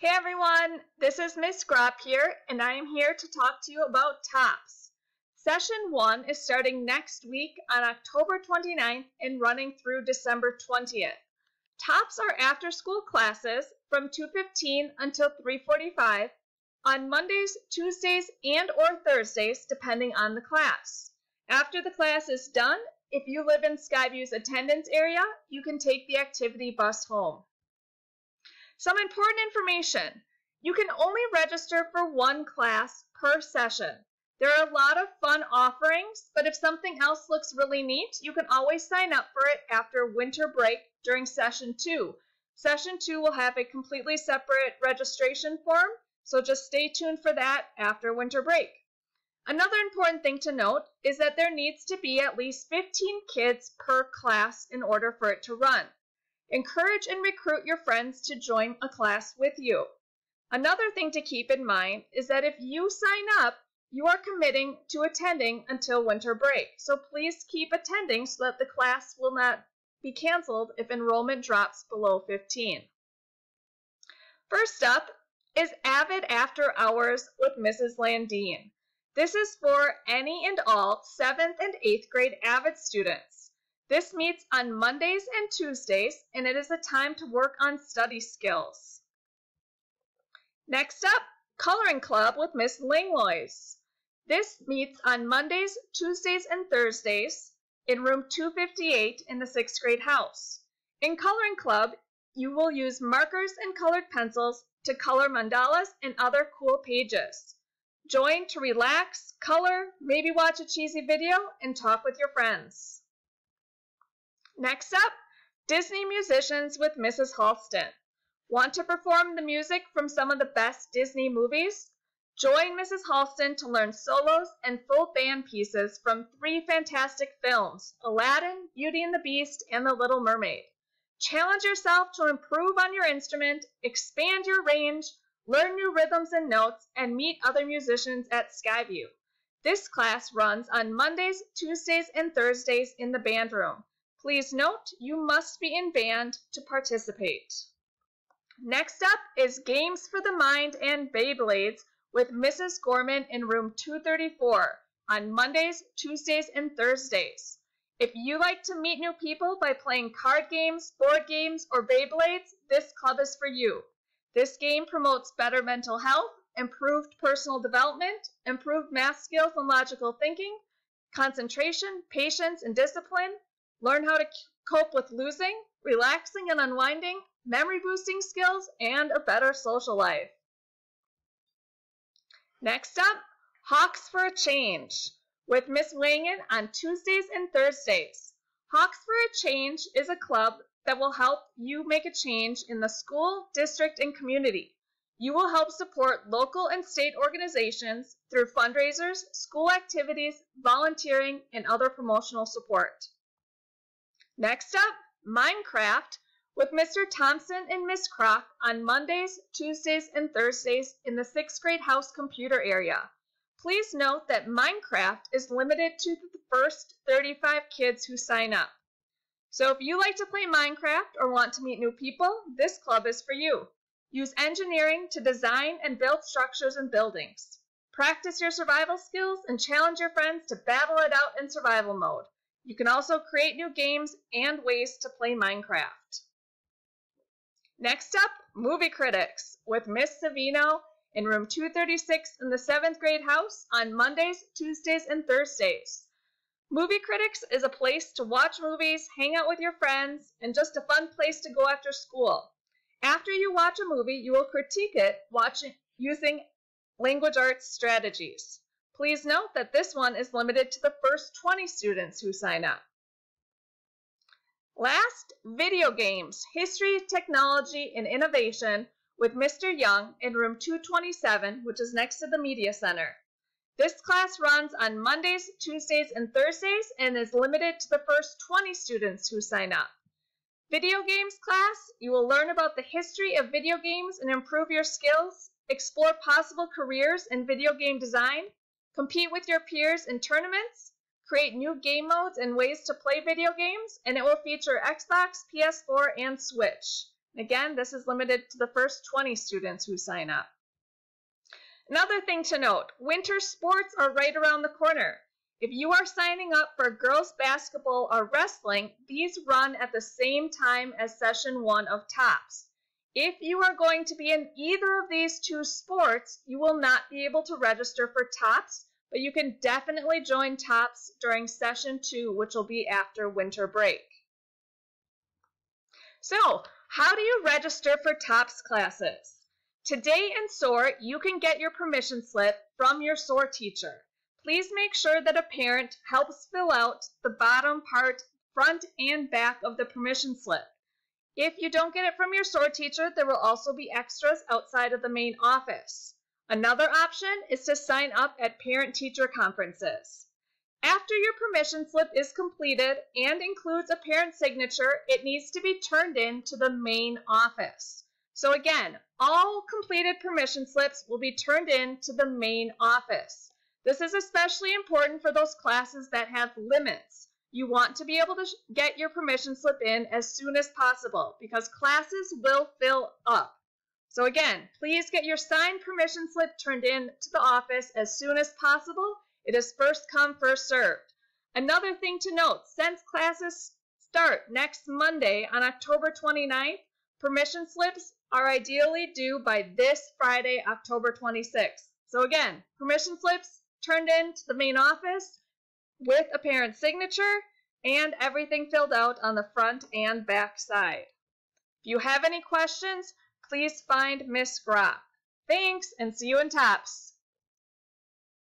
Hey everyone, this is Miss Gropp here, and I am here to talk to you about TOPS. Session 1 is starting next week on October 29th and running through December 20th. TOPS are after-school classes from 2:15 until 3:45 on Mondays, Tuesdays, and or Thursdays, depending on the class. After the class is done, if you live in Skyview's attendance area, you can take the activity bus home. Some important information. You can only register for one class per session. There are a lot of fun offerings, but if something else looks really neat, you can always sign up for it after winter break during Session 2. Session 2 will have a completely separate registration form, so just stay tuned for that after winter break. Another important thing to note is that there needs to be at least 15 kids per class in order for it to run. Encourage and recruit your friends to join a class with you. Another thing to keep in mind is that if you sign up, you are committing to attending until winter break. So please keep attending so that the class will not be canceled if enrollment drops below 15. First up is Avid After Hours with Mrs. Landine. This is for any and all 7th and 8th grade Avid students. This meets on Mondays and Tuesdays, and it is a time to work on study skills. Next up, Coloring Club with Miss Langlois. This meets on Mondays, Tuesdays, and Thursdays in room 258 in the 6th grade house. In Coloring Club, you will use markers and colored pencils to color mandalas and other cool pages. Join to relax, color, maybe watch a cheesy video, and talk with your friends. Next up, Disney Musicians with Mrs. Halston. Want to perform the music from some of the best Disney movies? Join Mrs. Halston to learn solos and full band pieces from 3 fantastic films, Aladdin, Beauty and the Beast, and The Little Mermaid. Challenge yourself to improve on your instrument, expand your range, learn new rhythms and notes, and meet other musicians at Skyview. This class runs on Mondays, Tuesdays, and Thursdays in the band room. Please note, you must be in band to participate. Next up is Games for the Mind and Beyblades with Mrs. Gorman in room 234 on Mondays, Tuesdays, and Thursdays. If you like to meet new people by playing card games, board games, or Beyblades, this club is for you. This game promotes better mental health, improved personal development, improved math skills and logical thinking, concentration, patience, and discipline. Learn how to cope with losing, relaxing and unwinding, memory-boosting skills, and a better social life. Next up, Hawks for a Change with Miss Wangan on Tuesdays and Thursdays. Hawks for a Change is a club that will help you make a change in the school, district, and community. You will help support local and state organizations through fundraisers, school activities, volunteering, and other promotional support. Next up, Minecraft with Mr. Thompson and Miss Kroc on Mondays, Tuesdays, and Thursdays in the 6th grade house computer area. Please note that Minecraft is limited to the first 35 kids who sign up. So if you like to play Minecraft or want to meet new people, this club is for you. Use engineering to design and build structures and buildings. Practice your survival skills and challenge your friends to battle it out in survival mode. You can also create new games and ways to play Minecraft. Next up, Movie Critics with Miss Savino in room 236 in the 7th grade house on Mondays, Tuesdays, and Thursdays. Movie Critics is a place to watch movies, hang out with your friends, and just a fun place to go after school. After you watch a movie, you will critique it using language arts strategies. Please note that this one is limited to the first 20 students who sign up. Last, Video Games, History, Technology, and Innovation with Mr. Young in room 227, which is next to the Media Center. This class runs on Mondays, Tuesdays, and Thursdays and is limited to the first 20 students who sign up. Video Games class, you will learn about the history of video games and improve your skills, explore possible careers in video game design, compete with your peers in tournaments, create new game modes and ways to play video games, and it will feature Xbox, PS4, and Switch. Again, this is limited to the first 20 students who sign up. Another thing to note, winter sports are right around the corner. If you are signing up for girls basketball or wrestling, these run at the same time as session 1 of TOPS. If you are going to be in either of these two sports, you will not be able to register for TOPS, but you can definitely join TOPS during session 2, which will be after winter break. So, how do you register for TOPS classes? Today in SOAR, you can get your permission slip from your SOAR teacher. Please make sure that a parent helps fill out the bottom part, front and back of the permission slip. If you don't get it from your SOAR teacher, there will also be extras outside of the main office. Another option is to sign up at parent-teacher conferences. After your permission slip is completed and includes a parent signature, it needs to be turned in to the main office. So again, all completed permission slips will be turned in to the main office. This is especially important for those classes that have limits. You want to be able to get your permission slip in as soon as possible because classes will fill up. So again, please get your signed permission slip turned in to the office as soon as possible. It is first come, first served. Another thing to note, since classes start next Monday on October 29th, permission slips are ideally due by this Friday, October 26th. So again, permission slips turned in to the main office with a parent signature and everything filled out on the front and back side. If you have any questions, please find Miss Gropp. Thanks, and see you in TOPS.